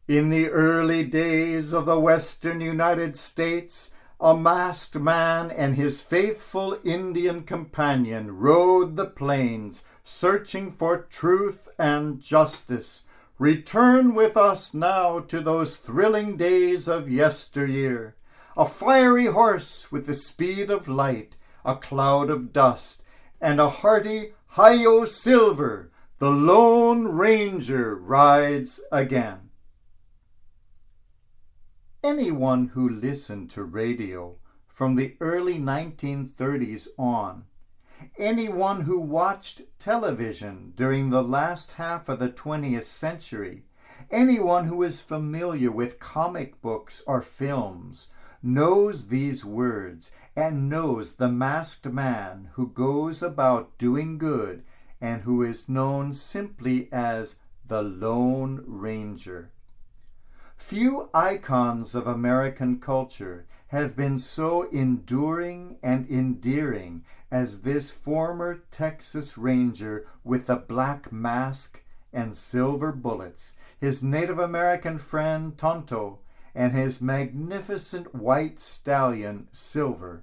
In the early days of the western United States, a masked man and his faithful Indian companion rode the plains, searching for truth and justice. Return with us now to those thrilling days of yesteryear. A fiery horse with the speed of light, a cloud of dust, and a hearty "Hi-yo Silver," the Lone Ranger rides again. Anyone who listened to radio from the early 1930s on, anyone who watched television during the last half of the 20th century, anyone who is familiar with comic books or films, knows these words and knows the masked man who goes about doing good and who is known simply as the Lone Ranger. Few icons of American culture have been so enduring and endearing as this former Texas Ranger with the black mask and silver bullets, his Native American friend Tonto, and his magnificent white stallion Silver.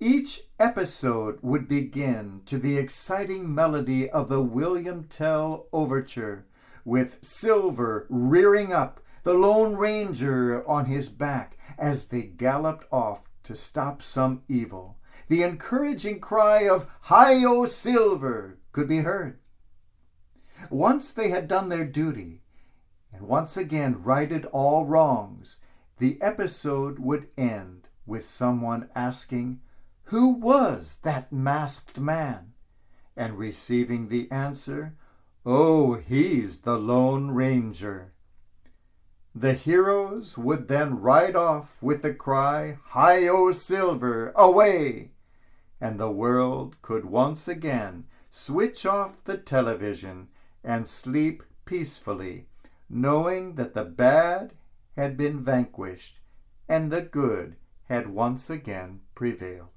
Each episode would begin to the exciting melody of the William Tell Overture, with Silver rearing up, the Lone Ranger on his back as they galloped off to stop some evil. The encouraging cry of "Hi-yo Silver" could be heard. Once they had done their duty and once again righted all wrongs, the episode would end with someone asking, "Who was that masked man?" and receiving the answer, "Oh, he's the Lone Ranger." The heroes would then ride off with the cry, "Hi-yo Silver, away!" and the world could once again switch off the television and sleep peacefully, knowing that the bad had been vanquished and the good had once again prevailed.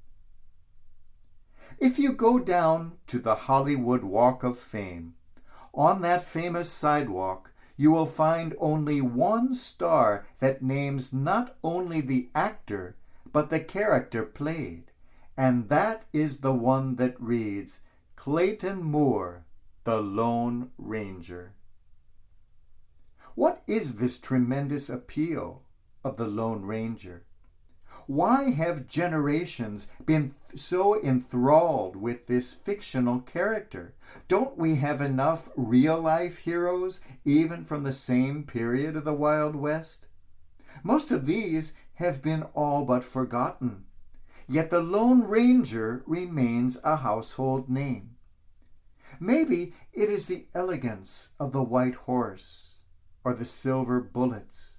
If you go down to the Hollywood Walk of Fame, on that famous sidewalk, you will find only one star that names not only the actor, but the character played, and that is the one that reads, Clayton Moore, the Lone Ranger. What is this tremendous appeal of the Lone Ranger? Why have generations been so enthralled with this fictional character? Don't we have enough real-life heroes, even from the same period of the Wild West? Most of these have been all but forgotten, yet the Lone Ranger remains a household name. Maybe it is the elegance of the white horse or the silver bullets.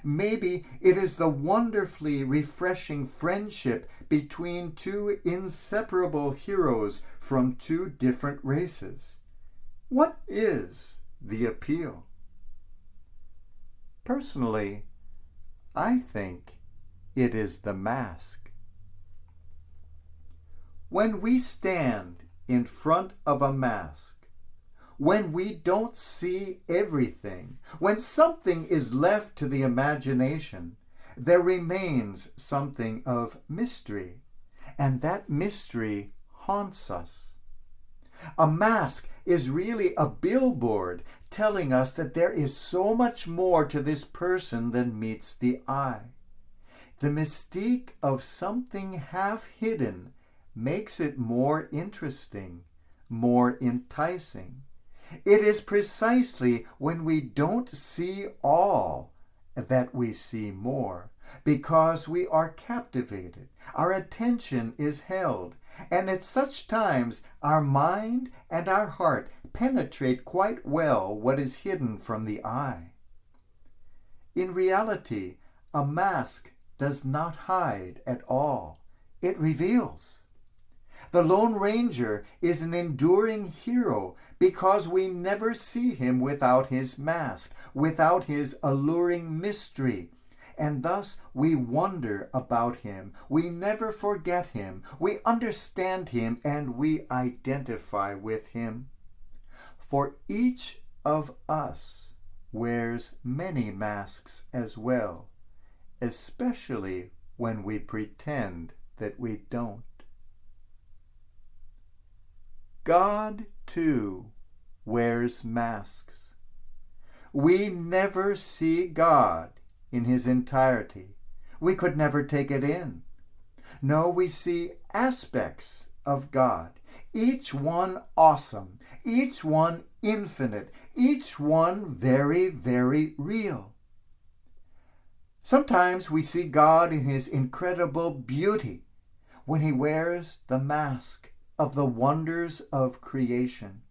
Maybe it is the wonderfully refreshing friendship between two inseparable heroes from two different races. What is the appeal? Personally, I think it is the mask. When we stand in front of a mask, when we don't see everything, when something is left to the imagination, there remains something of mystery, and that mystery haunts us. A mask is really a billboard telling us that there is so much more to this person than meets the eye. The mystique of something half hidden makes it more interesting, more enticing. It is precisely when we don't see all that we see more, because we are captivated, our attention is held, and at such times our mind and our heart penetrate quite well what is hidden from the eye. In reality, a mask does not hide at all. It reveals. The Lone Ranger is an enduring hero because we never see him without his mask, without his alluring mystery, and thus we wonder about him. We never forget him. We understand him and we identify with him. For each of us, wears many masks as well, especially when we pretend that we don't. God, too, wears masks. We never see God in his entirety. We could never take it in. No, we see aspects of God, each one awesome, each one infinite, each one very, very real. Sometimes we see God in his incredible beauty when he wears the mask of the wonders of creation.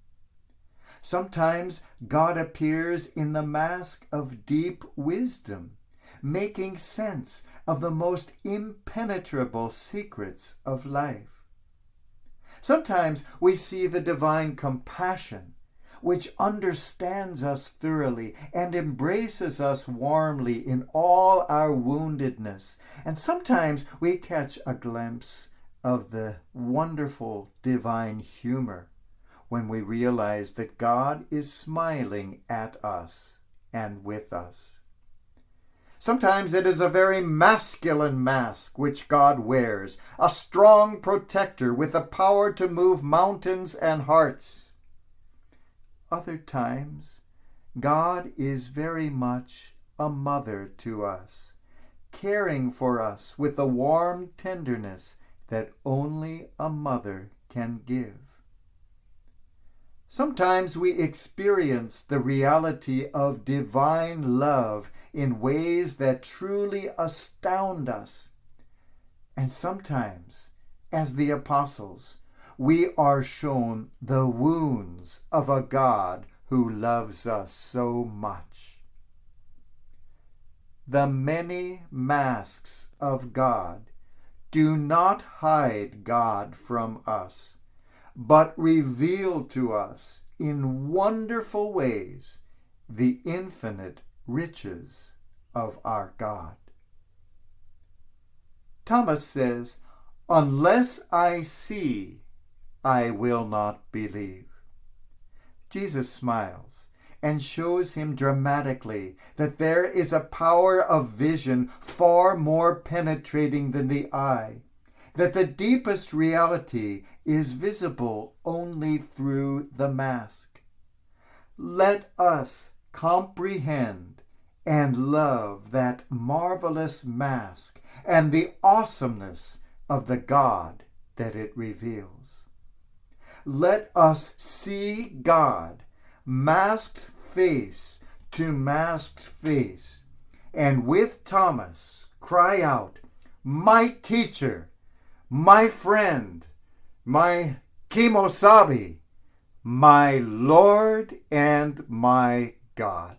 Sometimes God appears in the mask of deep wisdom, making sense of the most impenetrable secrets of life. Sometimes we see the divine compassion, which understands us thoroughly and embraces us warmly in all our woundedness. And sometimes we catch a glimpse of the wonderful divine humor when we realize that God is smiling at us and with us. Sometimes it is a very masculine mask which God wears, a strong protector with the power to move mountains and hearts. Other times, God is very much a mother to us, caring for us with the warm tenderness that only a mother can give. Sometimes we experience the reality of divine love in ways that truly astound us. And sometimes, as the apostles, we are shown the wounds of a God who loves us so much. The many masks of God do not hide God from us, but reveal to us in wonderful ways the infinite riches of our God. Thomas says, "Unless I see, I will not believe." Jesus smiles and shows him dramatically that there is a power of vision far more penetrating than the eye, that the deepest reality is visible only through the mask. Let us comprehend and love that marvelous mask and the awesomeness of the God that it reveals. Let us see God masked face to masked face, and with Thomas cry out, "My teacher, my friend, my Kimosabi, my Lord and my God."